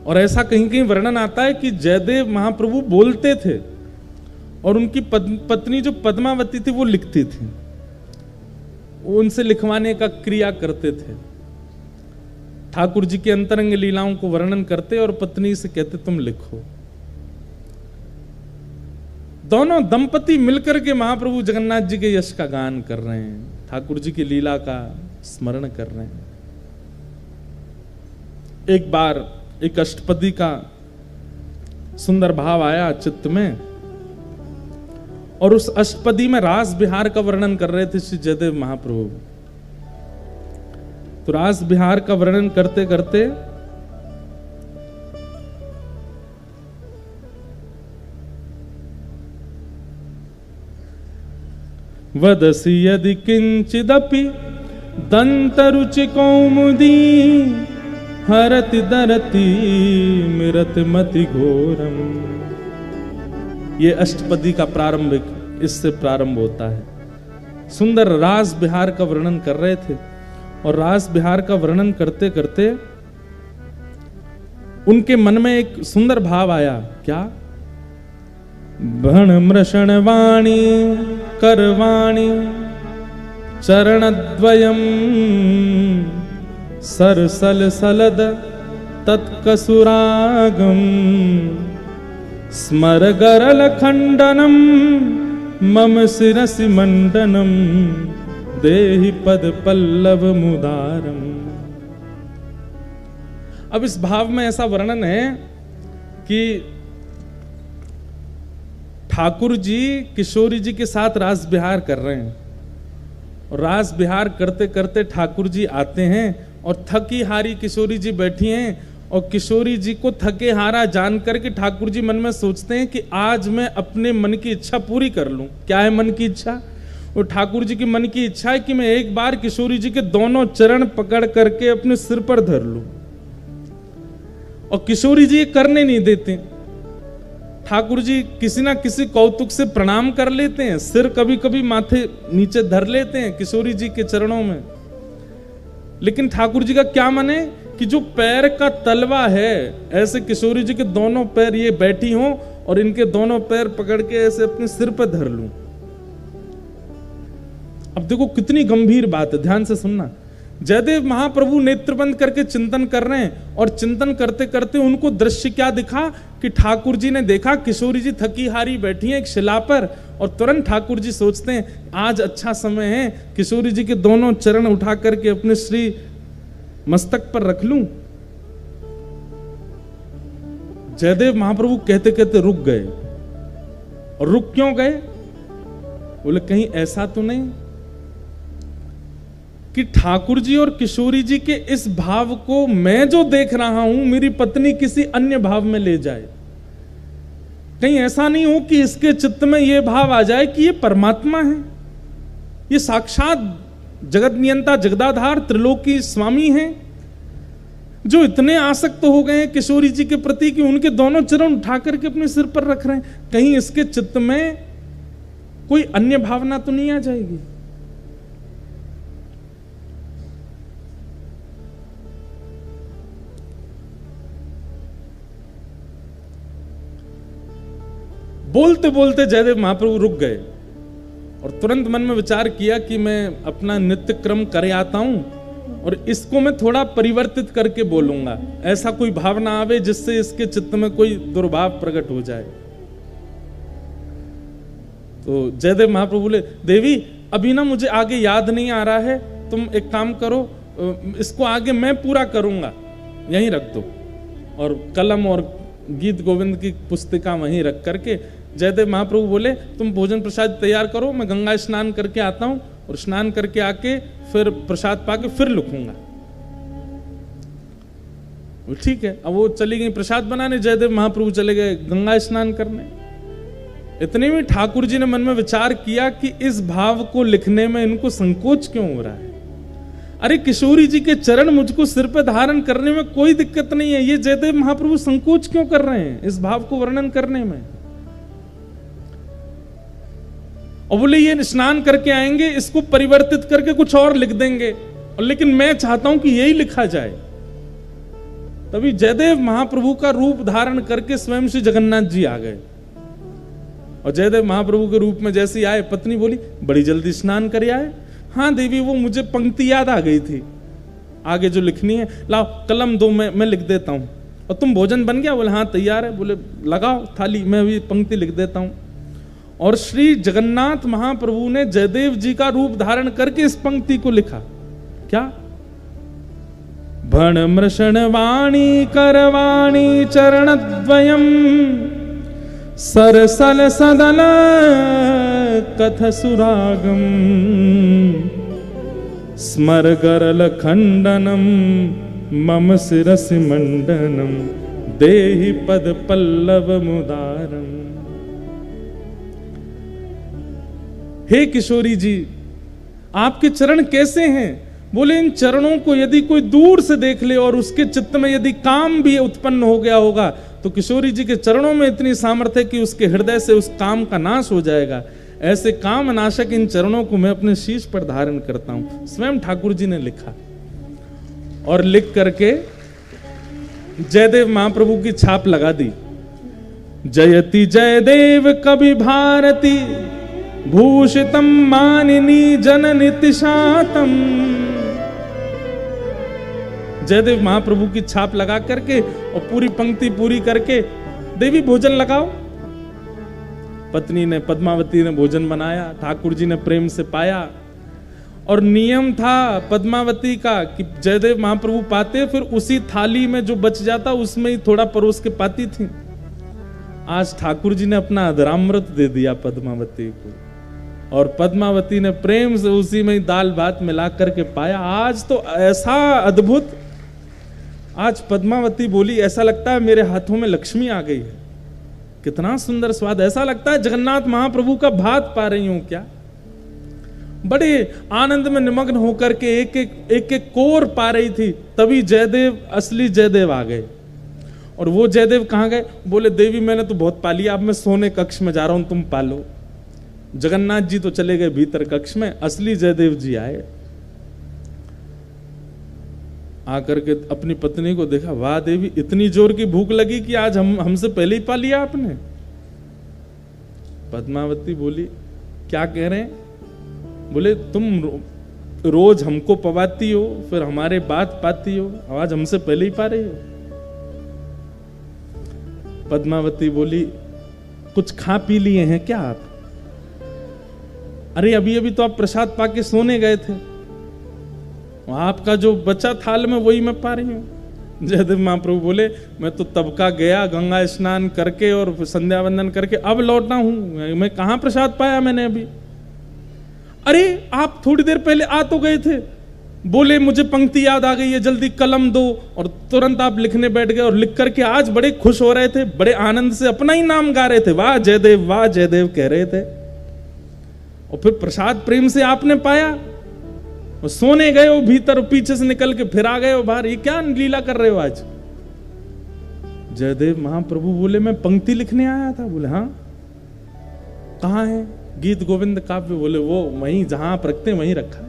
और ऐसा कहीं कहीं वर्णन आता है कि जयदेव महाप्रभु बोलते थे और उनकी पत्नी जो पद्मावती थी वो लिखती थी, उनसे लिखवाने का क्रिया करते थे। ठाकुर जी की अंतरंग लीलाओं को वर्णन करते और पत्नी से कहते तुम लिखो। दोनों दंपति मिलकर के महाप्रभु जगन्नाथ जी के यश का गान कर रहे हैं, ठाकुर जी की लीला का स्मरण कर रहे हैं। एक बार एक अष्टपदी का सुंदर भाव आया चित्त में, और उस अष्टपदी में रास बिहार का वर्णन कर रहे थे श्री जयदेव महाप्रभु। तो रास बिहार का वर्णन करते करते वदसि यदि किंचिदपि दंतरुचि कौमुदी हरति दरति मिरत मति घोरम। ये अष्टपदी का प्रारंभिक इससे प्रारंभ होता है। सुंदर रास बिहार का वर्णन कर रहे थे और रास बिहार का वर्णन करते करते उनके मन में एक सुंदर भाव आया। क्या? भण मृषण वाणी करवाणी चरणद्वयम सरसल सलद तत्कसुरागम स्मर गरल खंडनम मम शिरसि मंडनम देहि पद पल्लव मुदारम। अब इस भाव में ऐसा वर्णन है कि ठाकुर जी किशोरी जी के साथ रास बिहार कर रहे हैं और रास बिहार करते करते ठाकुर जी आते हैं और थकी हारी किशोरी जी बैठी हैं और किशोरी जी को थके हारा जान करके ठाकुर जी मन में सोचते हैं कि आज मैं अपने मन की इच्छा पूरी कर लूं। क्या है मन की इच्छा? और ठाकुर जी की मन की इच्छा है कि मैं एक बार किशोरी जी के दोनों चरण पकड़ करके अपने सिर पर धर लूं, और किशोरी जी ये करने नहीं देते। ठाकुर जी किसी ना किसी कौतुक से प्रणाम कर लेते हैं, सिर कभी कभी माथे नीचे धर लेते हैं किशोरी जी के चरणों में, लेकिन ठाकुर जी का क्या मन है कि जो पैर का तलवा है ऐसे किशोरी जी के दोनों पैर ये बैठी हों और इनके दोनों पैर पकड़ के ऐसे अपने सिर पर धर लूं। अब देखो कितनी गंभीर बात है, ध्यान से सुनना। जयदेव महाप्रभु नेत्र बंद करके चिंतन कर रहे हैं और चिंतन करते करते उनको दृश्य क्या दिखा कि ठाकुर जी ने देखा किशोरी जी थकी हारी बैठी हैं एक शिला पर, और तुरंत ठाकुर जी सोचते हैं आज अच्छा समय है किशोरी जी के दोनों चरण उठा करके अपने श्री मस्तक पर रख लूं। जयदेव महाप्रभु कहते कहते रुक गए। और रुक क्यों गए? बोले कहीं ऐसा तो नहीं कि ठाकुर जी और किशोरी जी के इस भाव को मैं जो देख रहा हूं मेरी पत्नी किसी अन्य भाव में ले जाए। कहीं ऐसा नहीं हो कि इसके चित्त में यह भाव आ जाए कि ये परमात्मा है, ये साक्षात जगत नियंता जगदाधार त्रिलोकी स्वामी हैं, जो इतने आसक्त हो गए हैं किशोरी जी के प्रति कि उनके दोनों चरण उठा करके अपने सिर पर रख रहे हैं। कहीं इसके चित्त में कोई अन्य भावना तो नहीं आ जाएगी? बोलते बोलते जयदेव महाप्रभु रुक गए और तुरंत मन में विचार किया कि मैं अपना नित्य क्रम करे आता हूं और इसको मैं थोड़ा परिवर्तित करके बोलूंगा, ऐसा कोई भावना आवे जिससे इसके चित्त में कोई दुर्भाव प्रकट हो जाए। तो जयदेव महाप्रभु बोले देवी अभी ना मुझे आगे याद नहीं आ रहा है, तुम एक काम करो इसको आगे मैं पूरा करूंगा, यहीं रख दो। और कलम और गीत गोविंद की पुस्तिका वहीं रख करके जयदेव महाप्रभु बोले तुम भोजन प्रसाद तैयार करो, मैं गंगा स्नान करके आता हूं और स्नान करके आके फिर प्रसाद पाके फिर लिखूंगा। ठीक है। अब वो चली गई प्रसाद बनाने, जयदेव महाप्रभु चले गए गंगा स्नान करने। इतने में ठाकुर जी ने मन में विचार किया कि इस भाव को लिखने में इनको संकोच क्यों हो रहा है। अरे किशोरी जी के चरण मुझको सिर पर धारण करने में कोई दिक्कत नहीं है, ये जयदेव महाप्रभु संकोच क्यों कर रहे हैं इस भाव को वर्णन करने में? और बोले ये स्नान करके आएंगे, इसको परिवर्तित करके कुछ और लिख देंगे, और लेकिन मैं चाहता हूं कि यही लिखा जाए। तभी जयदेव महाप्रभु का रूप धारण करके स्वयं श्री जगन्नाथ जी आ गए। और जयदेव महाप्रभु के रूप में जैसे आए, पत्नी बोली बड़ी जल्दी स्नान कर आए। हाँ देवी, वो मुझे पंक्ति याद आ गई थी, आगे जो लिखनी है, लाओ कलम दो, मैं लिख देता हूं। और तुम भोजन बन गया? बोले हाँ तैयार है। बोले लगाओ थाली, मैं भी पंक्ति लिख देता हूं। और श्री जगन्नाथ महाप्रभु ने जयदेव जी का रूप धारण करके इस पंक्ति को लिखा। क्या? भण मृषण वाणी करवाणी चरणद्वयम् सरसल सदल कथ सुरागम स्मर गरल खंडनम मम शिरसि मंडनम देहि पद पल्लव मुदारम। हे किशोरी जी, आपके चरण कैसे हैं? बोले इन चरणों को यदि कोई दूर से देख ले और उसके चित्त में यदि काम भी उत्पन्न हो गया होगा तो किशोरी जी के चरणों में इतनी सामर्थ्य है कि उसके हृदय से उस काम का नाश हो जाएगा। ऐसे काम नाशक इन चरणों को मैं अपने शीश पर धारण करता हूं। स्वयं ठाकुर जी ने लिखा और लिख करके जयदेव महाप्रभु की छाप लगा दी। जयति जयदेव कवि भारती भूषितम मानिनी जननि तिशातम। जयदेव महाप्रभु की छाप लगा करके और पूरी पंक्ति पूरी करके, देवी भोजन लगाओ। पत्नी ने, पद्मावती ने भोजन बनाया, ठाकुर जी ने प्रेम से पाया। और नियम था पद्मावती का कि जयदेव महाप्रभु पाते फिर उसी थाली में जो बच जाता उसमें ही थोड़ा परोस के पाती थी। आज ठाकुर जी ने अपना अधरामृत दे दिया पद्मावती को और पद्मावती ने प्रेम से उसी में ही दाल भात मिला करके पाया। आज तो ऐसा अद्भुत, आज पद्मावती बोली ऐसा लगता है मेरे हाथों में लक्ष्मी आ गई है। कितना सुंदर स्वाद, ऐसा लगता है जगन्नाथ महाप्रभु का भात पा रही हूं क्या। बड़े आनंद में निमग्न होकर के एक एक कोर पा रही थी। तभी जयदेव, असली जयदेव आ गए। और वो जयदेव कहां गए? बोले देवी मैंने तो बहुत पा लिया, अब मैं सोने कक्ष में जा रहा हूं, तुम पालो। जगन्नाथ जी तो चले गए भीतर कक्ष में, असली जयदेव जी आए। आकर के अपनी पत्नी को देखा, वाह देवी इतनी जोर की भूख लगी कि आज हमसे पहले ही पा लिया आपने। पद्मावती बोली क्या कह रहे हैं? बोले तुम रोज हमको पवाती हो, फिर हमारे बात पाती हो, आज हमसे पहले ही पा रही हो। पद्मावती बोली कुछ खा पी लिए हैं क्या आप? अरे अभी अभी तो आप प्रसाद पाके सोने गए थे, आपका जो बचा थाल में वही मैं पा रही हूं। जयदेव महाप्रभु बोले मैं तो तब का गया, गंगा स्नान करके और संध्या वंदन करके अब लौटा हूं, मैं कहां प्रसाद पाया मैंने अभी। अरे आप थोड़ी देर पहले आ तो गए थे, बोले मुझे पंक्ति याद आ गई है, जल्दी कलम दो, और तुरंत आप लिखने बैठ गए और लिख करके आज बड़े खुश हो रहे थे, बड़े आनंद से अपना ही नाम गा रहे थे, वाह जयदेव कह रहे थे। और फिर प्रसाद प्रेम से आपने पाया और सोने गए हो भीतर, पीछे से निकल के फिर आ गए हो बाहर, ये क्या लीला कर रहे हो आज? जयदेव महाप्रभु बोले मैं पंक्ति लिखने आया था। बोले हाँ कहां है? गीत गोविंद काव्य। बोले वो वहीं जहां आप रखते हैं वहीं रखा है।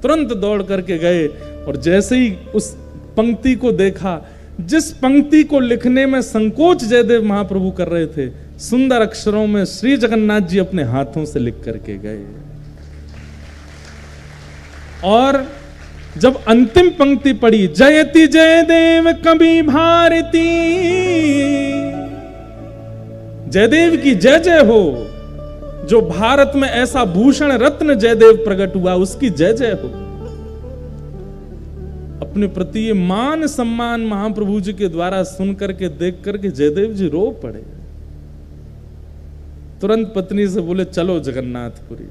तुरंत दौड़ करके गए और जैसे ही उस पंक्ति को देखा, जिस पंक्ति को लिखने में संकोच जयदेव महाप्रभु कर रहे थे, सुंदर अक्षरों में श्री जगन्नाथ जी अपने हाथों से लिख करके गए। और जब अंतिम पंक्ति पढ़ी, जयति जयदेव कवि भारती, जयदेव की जय जय हो, जो भारत में ऐसा भूषण रत्न जयदेव प्रकट हुआ उसकी जय जय हो। अपने प्रति ये मान सम्मान महाप्रभु जी के द्वारा सुन करके देख करके जयदेव जी रो पड़े। तुरंत पत्नी से बोले चलो जगन्नाथपुरी।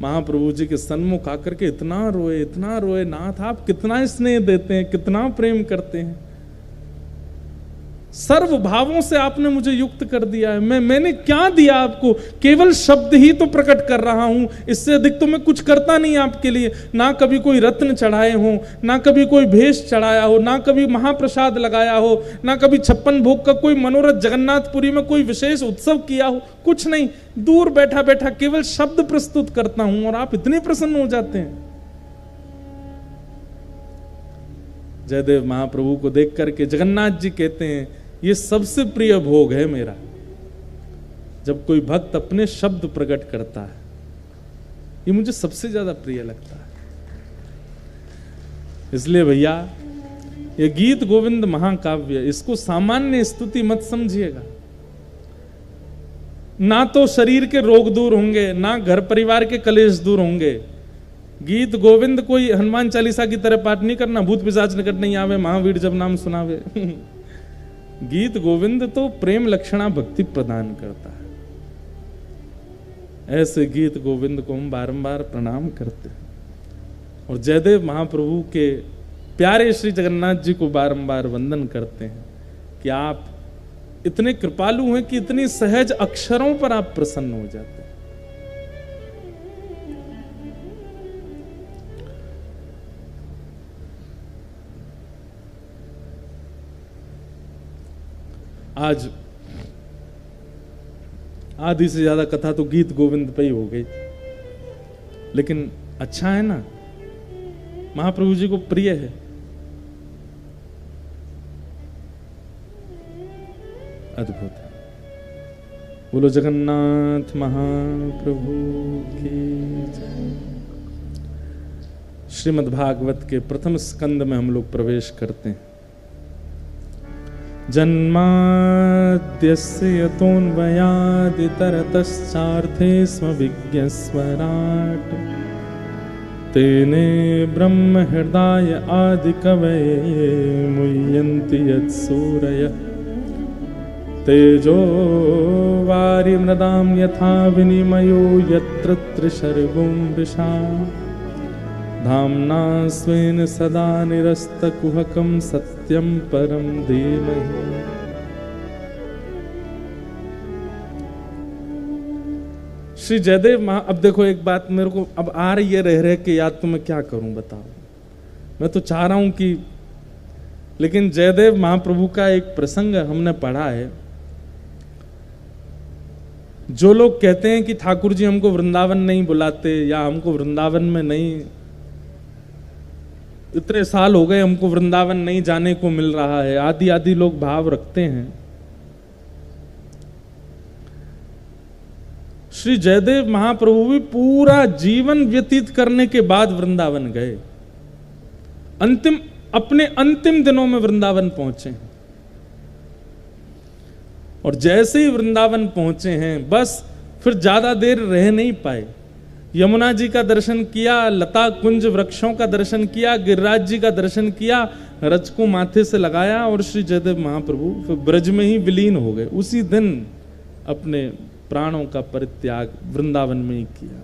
महाप्रभु जी के सन्मुख आकर के इतना रोए, नाथ आप कितना स्नेह देते हैं, कितना प्रेम करते हैं, सर्व भावों से आपने मुझे युक्त कर दिया है। मैंने क्या दिया आपको? केवल शब्द ही तो प्रकट कर रहा हूं, इससे अधिक तो मैं कुछ करता नहीं आपके लिए। ना कभी कोई रत्न चढ़ाए हो, ना कभी कोई भेष चढ़ाया हो, ना कभी महाप्रसाद लगाया हो, ना कभी 56 भोग का कोई मनोरथ जगन्नाथपुरी में कोई विशेष उत्सव किया हो, कुछ नहीं। दूर बैठा बैठा केवल शब्द प्रस्तुत करता हूं और आप इतने प्रसन्न हो जाते हैं। जयदेव महाप्रभु को देख करके जगन्नाथ जी कहते हैं ये सबसे प्रिय भोग है मेरा, जब कोई भक्त अपने शब्द प्रकट करता है, ये मुझे सबसे ज्यादा प्रिय लगता है। इसलिए भैया ये गीत गोविंद महाकाव्य, इसको सामान्य स्तुति मत समझिएगा। ना तो शरीर के रोग दूर होंगे, ना घर परिवार के कलेश दूर होंगे। गीत गोविंद कोई हनुमान चालीसा की तरह पाठ नहीं करना, भूत पिशाच निकट नहीं आवे, महावीर जब नाम सुनावे। गीत गोविंद तो प्रेम लक्षणा भक्ति प्रदान करता है। ऐसे गीत गोविंद को हम बारंबार प्रणाम करते हैं और जयदेव महाप्रभु के प्यारे श्री जगन्नाथ जी को बारंबार वंदन करते हैं कि आप इतने कृपालु हैं कि इतनी सहज अक्षरों पर आप प्रसन्न हो जाते हैं। आज आधी से ज्यादा कथा तो गीत गोविंद पे ही हो गई, लेकिन अच्छा है ना, महाप्रभु जी को प्रिय है। अद्भुत है। बोलो जगन्नाथ महाप्रभु की जय। श्रीमद् भागवत के प्रथम स्कंद में हम लोग प्रवेश करते हैं। जन्माद्यस्य यतोऽन्वयादितरतश्चार्थे स्म विज्ञस्वराट् तेने ब्रह्म हृदय आदिकवये मुह्यन्ति यत्सूरयः तेजो वारिमृदां यथा विनिमयो यत्र त्रिशर्गो मृषा धाम्ना स्वेन सदा निरस्तकुहकं सत्यं परं धीमहि। श्री जयदेव अब देखो एक बात मेरे को अब आ रही है रह के याद, तो मैं क्या करूं बताओ। मैं तो चाह रहा हूं कि, लेकिन जयदेव महाप्रभु का एक प्रसंग हमने पढ़ा है। जो लोग कहते हैं कि ठाकुर जी हमको वृंदावन नहीं बुलाते या हमको वृंदावन में नहीं, इतने साल हो गए हमको वृंदावन नहीं जाने को मिल रहा है, आदि आदि लोग भाव रखते हैं। श्री जयदेव महाप्रभु भी पूरा जीवन व्यतीत करने के बाद वृंदावन गए, अपने अंतिम दिनों में वृंदावन पहुंचे हैं। और जैसे ही वृंदावन पहुंचे हैं बस फिर ज्यादा देर रह नहीं पाए। यमुना जी का दर्शन किया, लता कुंज वृक्षों का दर्शन किया, गिरिराज जी का दर्शन किया, रज को माथे से लगाया और श्री जयदेव महाप्रभु फिर ब्रज में ही विलीन हो गए। उसी दिन अपने प्राणों का परित्याग वृंदावन में ही किया।